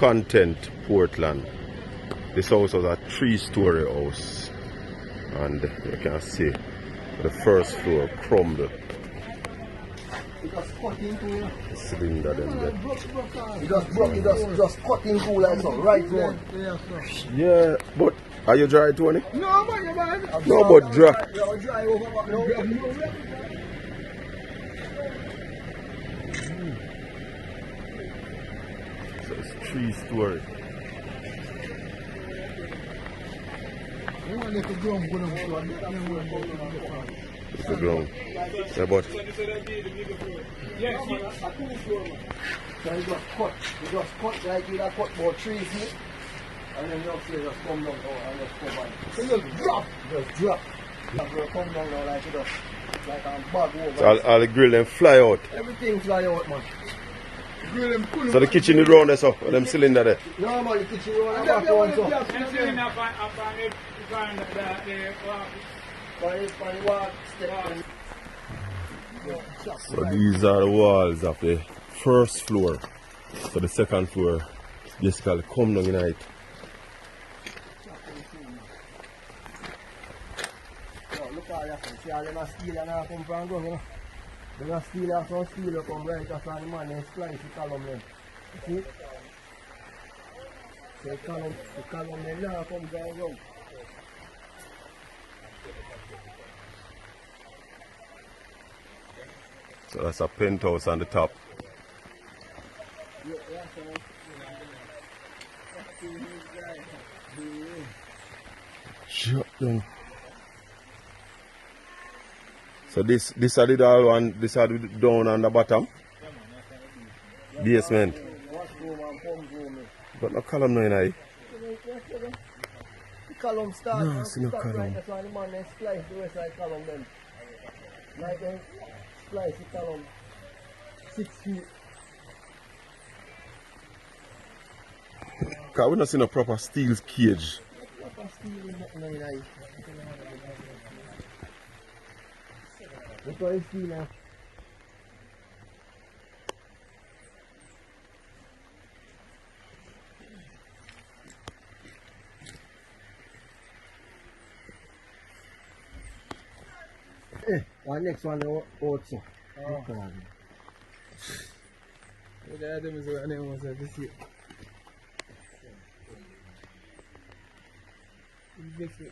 Content, Portland. This house was a 3-story house, and you can see the first floor crumbled. The cylinder then there. It just cut in two like so, right one. Yeah, but are you dry, Tony? No, man. No, but dry. Dry over. No. So it's 3-story. It's the ground. Yeah, but So you just cut like you cut about 3 feet. And then you upstairs just come down and just come on. So you just drop. You come down now like you just like a bag over. so all the grill them fly out. Everything fly out, man. Grill them cool. So the kitchen is round there, so with them cylinder there. No, man, the kitchen round back one so. So these are the walls of the first floor. So the second floor basically come down in it. Look at that, see all them steel and all come from ground, you know. Them steel and some steel come right after the man and splice the column then. You see? So the column then now comes down ground. So that's a penthouse on the top. Shut down. So this are the down one, this are the down on the bottom. Basement. But no column no in it. The column starts. No, see no column. Right, that's why the man then splice the west side column then. Like then splice the column 6 feet. Because we don't see no proper steel cage. Proper steel in that line eye. Look how it's steel now. One next one also. What the other is what I was to see. This is